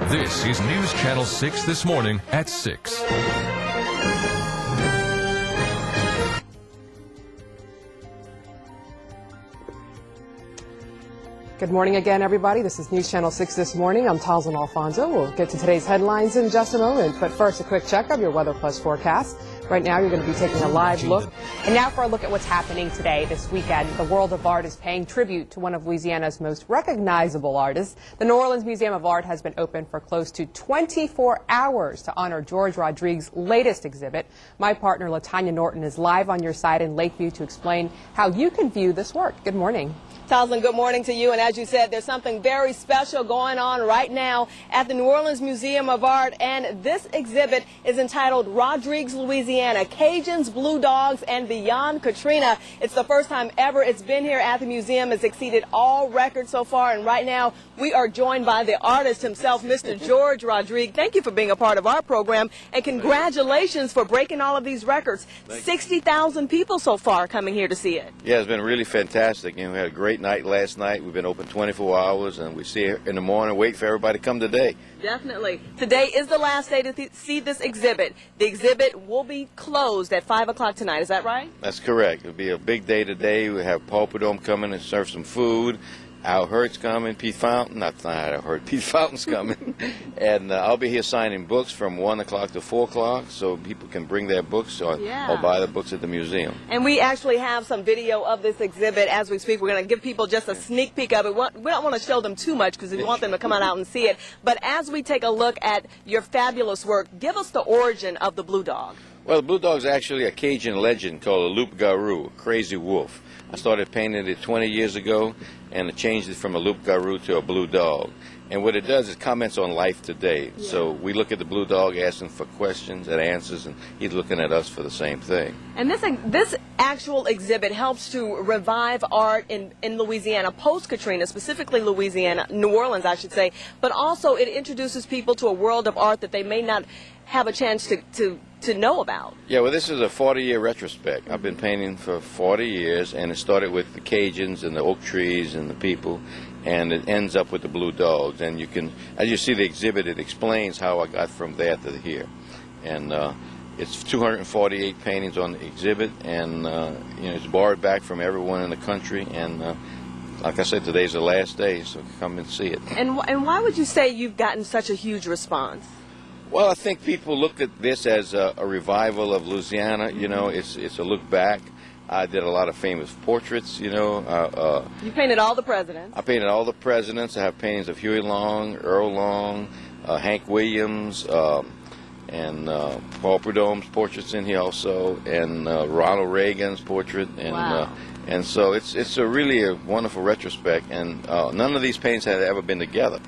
This is News Channel 6 this morning at 6. Good morning again, everybody. This is News Channel 6 this morning. I'm Talzin Alfonso. We'll get to today's headlines in just a moment. But first, a quick check of your Weather Plus forecast. Right now, you're going to be taking a live look. And now for a look at what's happening today, this weekend. The world of art is paying tribute to one of Louisiana's most recognizable artists. The New Orleans Museum of Art has been open for close to 24 hours to honor George Rodrigue's latest exhibit. My partner, LaTonya Norton, is live on your side in Lakeview to explain how you can view this work. Good morning. Talzin, good morning to you. And as you said, there's something very special going on right now at the New Orleans Museum of Art. And this exhibit is entitled Rodrigue's Louisiana, Cajuns, Blue Dogs and Beyond Katrina. It's the first time ever it's been here at the museum. It's exceeded all records so far. And right now we are joined by the artist himself, Mr. George Rodrigue. Thank you for being a part of our program. And congratulations for breaking all of these records. 60,000 people so far coming here to see it. Yeah, it's been really fantastic. And we had a great night last night. We've been open 24 hours, and we see it in the morning. Wait for everybody to come today. Definitely. Today is the last day to see this exhibit. The exhibit will be closed at 5 o'clock tonight. Is that right? That's correct. It'll be a big day today. We have Paul Prudhomme coming and serve some food. Al Hurt's coming, Pete Fountain, not Al Hurt, Pete Fountain's coming. And I'll be here signing books from 1 o'clock to 4 o'clock so people can bring their books or buy the books at the museum. And we actually have some video of this exhibit as we speak. We're going to give people just a sneak peek of it. We don't want to show them too much because we want them to come on out and see it. But as we take a look at your fabulous work, give us the origin of the Blue Dog. Well, the Blue Dog is actually a Cajun legend called a loup-garou, a crazy wolf. I started painting it 20 years ago, and I changed it from a loup-garou to a blue dog. And what it does is comments on life today. Yeah. So we look at the Blue Dog, asking for questions and answers, and he's looking at us for the same thing. And this actual exhibit helps to revive art in Louisiana, post-Katrina, specifically Louisiana, New Orleans, I should say. But also it introduces people to a world of art that they may not have a chance to know about. Yeah, well, this is a 40-year retrospect. I've been painting for 40 years, and it started with the Cajuns and the oak trees and the people, and it ends up with the Blue Dogs. And you can, as you see the exhibit, it explains how I got from there to here. And it's 248 paintings on the exhibit, and it's borrowed back from everyone in the country. And like I said, today's the last day, so come and see it. And why would you say you've gotten such a huge response? Well, I think people look at this as a revival of Louisiana. You know, it's a look back. I did a lot of famous portraits, you know. You painted all the presidents. I painted all the presidents. I have paintings of Huey Long, Earl Long, Hank Williams, and Paul Prudhomme's portraits in here also, and Ronald Reagan's portrait. And, wow. And so it's really a wonderful retrospect, and none of these paintings had ever been together.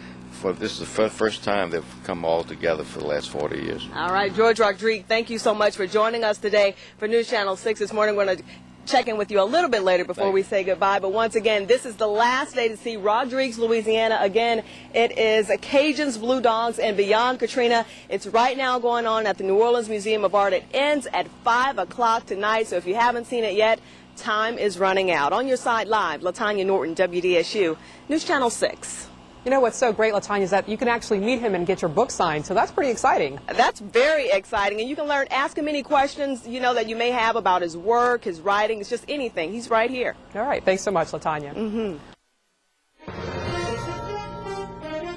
This is the first time they've come all together for the last 40 years. All right, George Rodrigue, thank you so much for joining us today for News Channel 6 this morning. We're going to check in with you a little bit later before we say goodbye. But once again, this is the last day to see Rodrigue's Louisiana. Again, it is Cajuns, Blue Dogs, and Beyond Katrina. It's right now going on at the New Orleans Museum of Art. It ends at 5 o'clock tonight, so if you haven't seen it yet, time is running out. On your side live, LaTonya Norton, WDSU, News Channel 6. You know what's so great, LaTonya, is that you can actually meet him and get your book signed, so that's pretty exciting. That's very exciting, and you can ask him any questions, you know, that you may have about his work, his writing, it's just anything. He's right here. All right, thanks so much, LaTonya.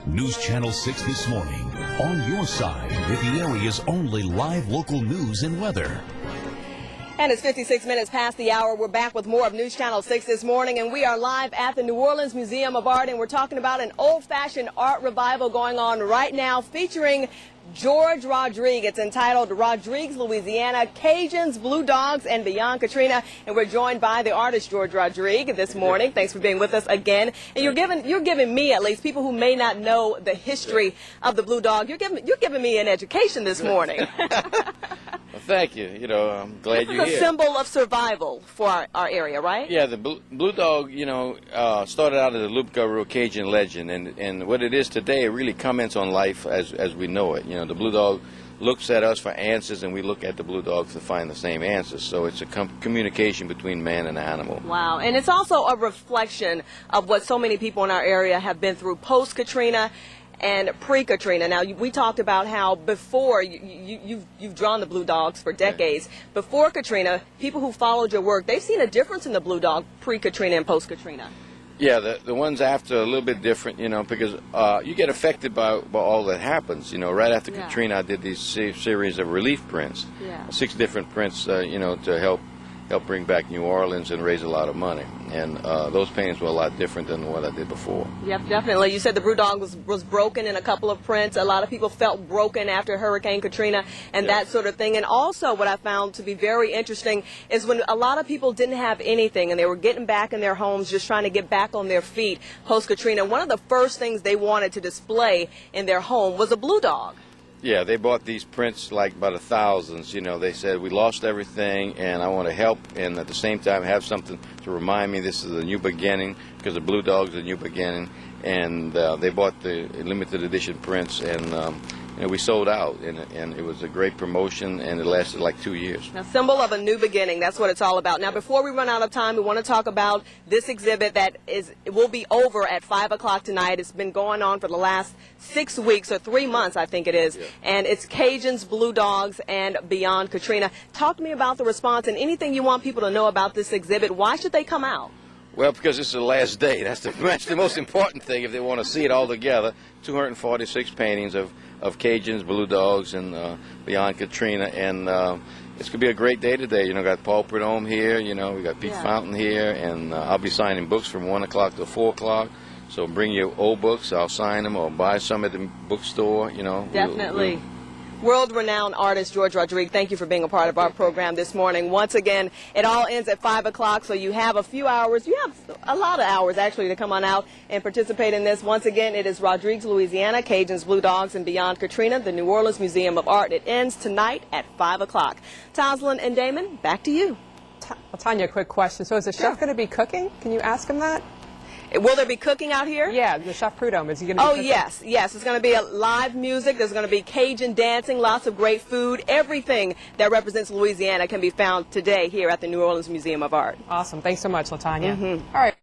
News Channel 6 this morning, on your side with the area's only live local news and weather. And it's 56 minutes past the hour. We're back with more of News Channel 6 this morning, and we are live at the New Orleans Museum of Art, and we're talking about an old-fashioned art revival going on right now featuring George Rodrigue. It's entitled Rodrigue's Louisiana, Cajuns, Blue Dogs, and Beyond Katrina. And we're joined by the artist George Rodrigue this morning. Thanks for being with us again. And you're giving me, at least, people who may not know the history of the Blue Dog, you're giving me an education this morning. Well, thank you. You know, I'm glad you're here. It's a symbol of survival for our area, right? Yeah, the Blue Dog, you know, started out as a loup-garou Cajun legend, and what it is today, it really comments on life as we know it. You know, the Blue Dog looks at us for answers, and we look at the Blue Dog to find the same answers. So it's a communication between man and animal. Wow, and it's also a reflection of what so many people in our area have been through post-Katrina. and pre-Katrina. Now, we talked about how before you've drawn the Blue Dogs for decades. Before Katrina, people who followed your work, they've seen a difference in the Blue Dog pre-Katrina and post-Katrina. Yeah, the ones after are a little bit different, you know, because you get affected by all that happens. You know, right after Katrina, I did these series of relief prints, 6 different prints, you know, to help bring back New Orleans and raise a lot of money. And those paintings were a lot different than what I did before. Yep, definitely. You said the Blue Dog was broken in a couple of prints. A lot of people felt broken after Hurricane Katrina and that sort of thing. And also what I found to be very interesting is when a lot of people didn't have anything and they were getting back in their homes, just trying to get back on their feet post-Katrina, one of the first things they wanted to display in their home was a Blue Dog. Yeah, they bought these prints like by the thousands. You know, they said, we lost everything and I want to help and at the same time have something to remind me this is a new beginning, because the Blue Dog's a new beginning. And they bought the limited edition prints, and you know, we sold out, and it was a great promotion, and it lasted like 2 years. Now, symbol of a new beginning, that's what it's all about. Now, before we run out of time, we want to talk about this exhibit that it will be over at 5 o'clock tonight. It's been going on for the last 6 weeks, or 3 months, I think it is. Yeah. And it's Cajuns, Blue Dogs, and Beyond Katrina. Talk to me about the response and anything you want people to know about this exhibit. Why should they come out? Well, because it's the last day. That's the most important thing if they want to see it all together. 246 paintings of Cajuns, Blue Dogs, and Beyond Katrina. And it's going to be a great day today. You know, got Paul Prudhomme here. You know, we got Pete Fountain here. And I'll be signing books from 1 o'clock to 4 o'clock. So bring your old books. I'll sign them or buy some at the bookstore, you know. Definitely. World-renowned artist George Rodrigue, thank you for being a part of our program this morning. Once again, it all ends at 5 o'clock, so you have a few hours. You have a lot of hours, actually, to come on out and participate in this. Once again, it is Rodrigue, Louisiana, Cajuns, Blue Dogs, and Beyond Katrina, the New Orleans Museum of Art. It ends tonight at 5 o'clock. Toslin and Damon, back to you. LaTonya, a quick question. So is the chef going to be cooking? Can you ask him that? Will there be cooking out here? Yeah, the Chef Prudhomme. Is he going to be cooking? Yes. It's going to be a live music. There's going to be Cajun dancing, lots of great food. Everything that represents Louisiana can be found today here at the New Orleans Museum of Art. Awesome. Thanks so much, LaTonya. All right.